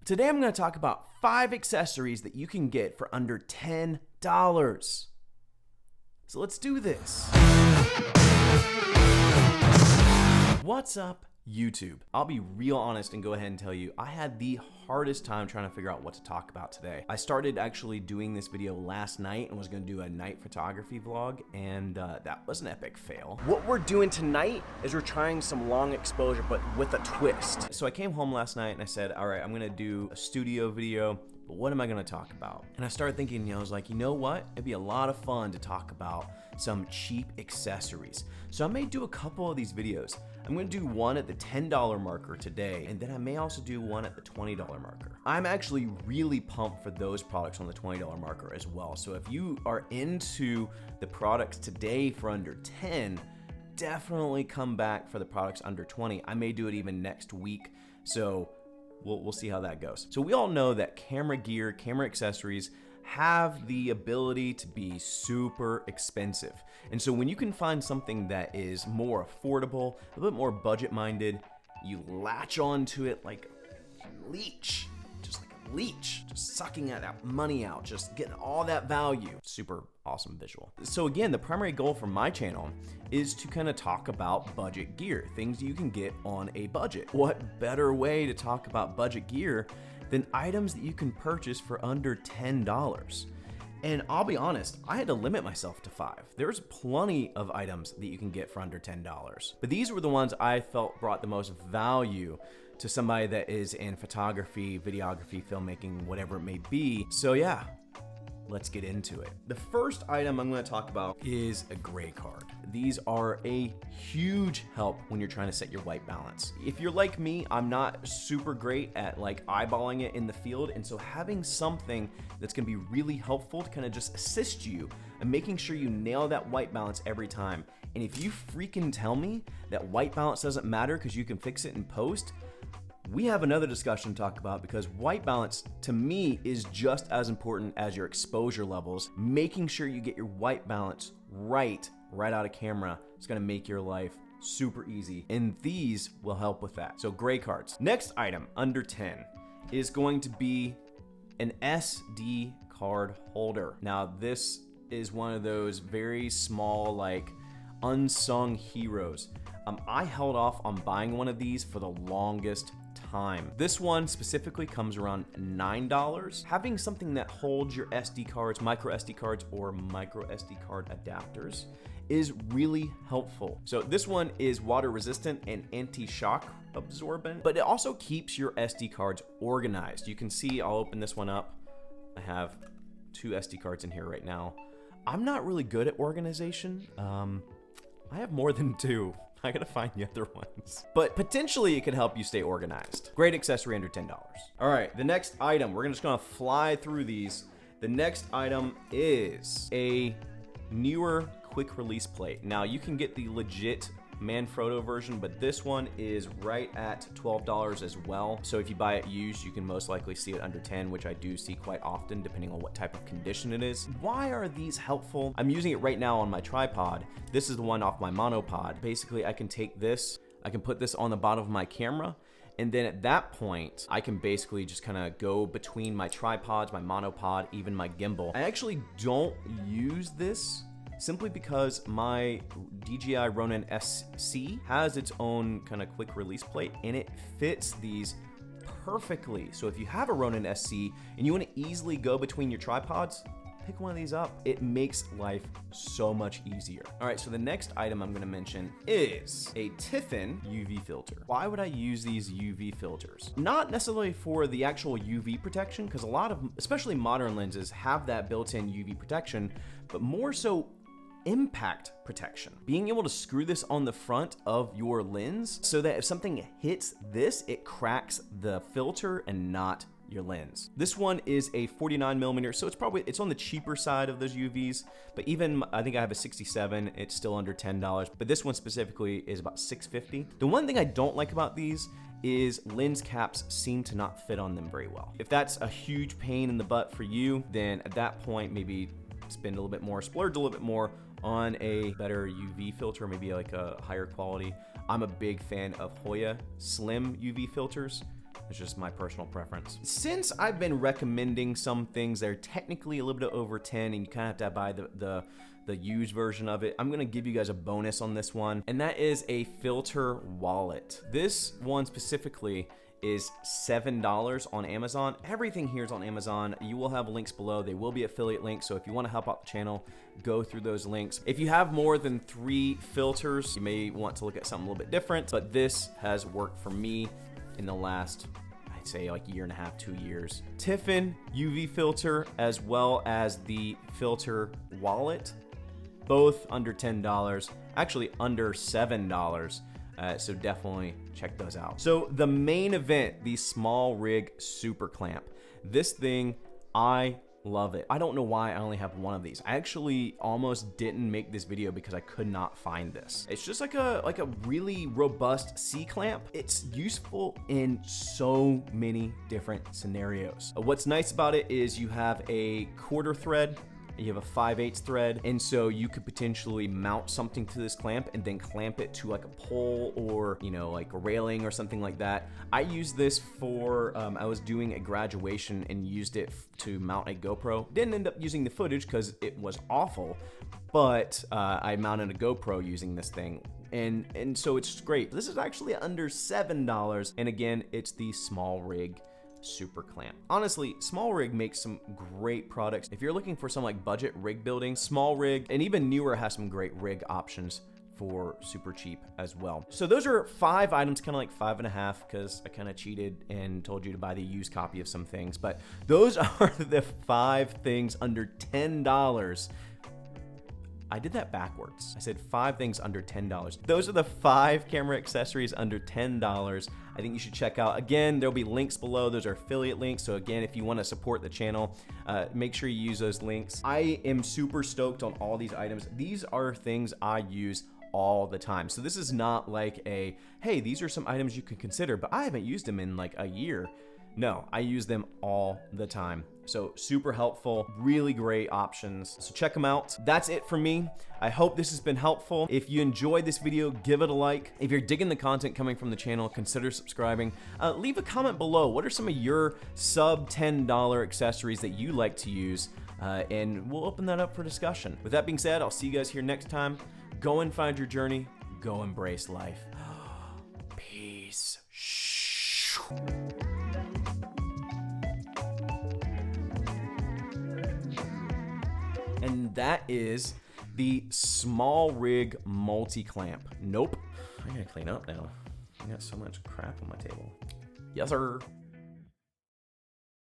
Today I'm going to talk about 5 accessories that you can get for under $10. So let's do this. What's up, YouTube? I'll be real honest and go ahead and tell you, I had the hardest time trying to figure out what to talk about today. I started actually doing this video last night and was going to do a night photography vlog, and that was an epic fail. What we're doing tonight is we're trying some long exposure, but with a twist. So I came home last night and I said, all right, I'm going to do a studio video, but what am I going to talk about? And I started thinking, I was like, you know what? It'd be a lot of fun to talk about some cheap accessories. So I may do a couple of these videos. I'm going to do one at the $10 marker today, and then I may also do one at the $20 marker. I'm actually really pumped for those products on the $20 marker as well. So if you are into the products today for under 10, definitely come back for the products under 20. I may do it even next week. So we'll see how that goes. So we all know that camera gear, camera accessories have the ability to be super expensive. And so when you can find something that is more affordable, a little bit more budget-minded, you latch onto it like a leech, just like a leech, just sucking that money out, just getting all that value. Super awesome visual. So again, the primary goal for my channel is to kind of talk about budget gear, things you can get on a budget. What better way to talk about budget gear than items that you can purchase for under $10. And I'll be honest, I had to limit myself to 5. There's plenty of items that you can get for under $10. But these were the ones I felt brought the most value to somebody that is in photography, videography, filmmaking, whatever it may be. So yeah, let's get into it. The first item I'm going to talk about is a gray card. These are a huge help when you're trying to set your white balance. If you're like me, I'm not super great at like eyeballing it in the field, and so having something that's going to be really helpful to kind of just assist you and making sure you nail that white balance every time. And if you freaking tell me that white balance doesn't matter because you can fix it in post, we have another discussion to talk about, because white balance to me is just as important as your exposure levels. Making sure you get your white balance right out of camera is going to make your life super easy, and these will help with that. So gray cards. Next item under 10 is going to be an SD card holder. Now this is one of those very small, like unsung heroes. I held off on buying one of these for the longest time. This one specifically comes around $9. Having something that holds your SD cards, micro SD cards, or micro SD card adapters is really helpful. So this one is water resistant and anti-shock absorbent, but it also keeps your SD cards organized. You can see, I'll open this one up. I have 2 SD cards in here right now. I'm not really good at organization. I have more than 2. I gotta find the other ones. But potentially it could help you stay organized. Great accessory under $10. All right, the next item, we're just gonna fly through these. The next item is a newer quick release plate. Now you can get the legit Manfrotto version, but this one is right at $12 as well. So if you buy it used, you can most likely see it under 10, which I do see quite often depending on what type of condition it is. Why are these helpful? I'm using it right now on my tripod. This is the one off my monopod. Basically, I can take this, I can put this on the bottom of my camera, and then at that point, I can basically just kind of go between my tripods, my monopod, even my gimbal. I actually don't use this simply because my DJI Ronin SC has its own kind of quick release plate, and it fits these perfectly. So if you have a Ronin SC and you want to easily go between your tripods, pick one of these up. It makes life so much easier. All right, so the next item I'm going to mention is a Tiffin UV filter. Why would I use these UV filters? Not necessarily for the actual UV protection, because a lot of, especially modern lenses, have that built-in UV protection, but more so impact protection. Being able to screw this on the front of your lens so that if something hits this, it cracks the filter and not your lens. This one is a 49mm, so it's on the cheaper side of those UVs, but even I think I have a 67, it's still under $10, but this one specifically is about $6.50. The one thing I don't like about these is lens caps seem to not fit on them very well. If that's a huge pain in the butt for you, then at that point maybe spend a little bit more, splurge a little bit more on a better UV filter, maybe like a higher quality. I'm a big fan of Hoya Slim UV filters. It's just my personal preference. Since I've been recommending some things that are technically a little bit over 10 and you kind of have to buy the used version of it, I'm gonna give you guys a bonus on this one, and that is a filter wallet. This one specifically is $7 on Amazon. Everything here is on Amazon. You will have links below. They will be affiliate links, so if you want to help out the channel, go through those links. If you have more than 3 filters, you may want to look at something a little bit different, but this has worked for me in the last, I'd say, like 1.5 to 2 years. Tiffin UV filter as well as the filter wallet, both under $10, actually under $7. So definitely check those out. So the main event, the small rig super clamp. This thing, I love it. I don't know why I only have one of these. I actually almost didn't make this video because I could not find this. It's just like a really robust C-clamp. It's useful in so many different scenarios. What's nice about it is you have a 1/4 thread, you have a 5/8 thread, and so you could potentially mount something to this clamp and then clamp it to like a pole or, you know, like a railing or something like that. I used this for, I was doing a graduation and used it to mount a GoPro. Didn't end up using the footage because it was awful, but I mounted a GoPro using this thing. And so it's great. This is actually under $7, and again, it's the small rig super clamp. Honestly, small rig makes some great products. If you're looking for some like budget rig building, small rig and even newer has some great rig options for super cheap as well. So those are 5 items, kind of like 5.5, because I kind of cheated and told you to buy the used copy of some things, but those are the 5 things under $10. I did that backwards. I said 5 things under $10. Those are the 5 camera accessories under $10 I think you should check out. Again, there'll be links below. Those are affiliate links. So again, if you want to support the channel, make sure you use those links. I am super stoked on all these items. These are things I use all the time. So this is not like a, hey, these are some items you can consider, but I haven't used them in like a year. No, I use them all the time. So super helpful, really great options. So check them out. That's it for me. I hope this has been helpful. If you enjoyed this video, give it a like. If you're digging the content coming from the channel, consider subscribing. Leave a comment below. What are some of your sub $10 accessories that you like to use? And we'll open that up for discussion. With that being said, I'll see you guys here next time. Go and find your journey. Go embrace life. Peace. And that is the small rig multi-clamp. Nope. I gotta clean up now. I got so much crap on my table. Yes, sir.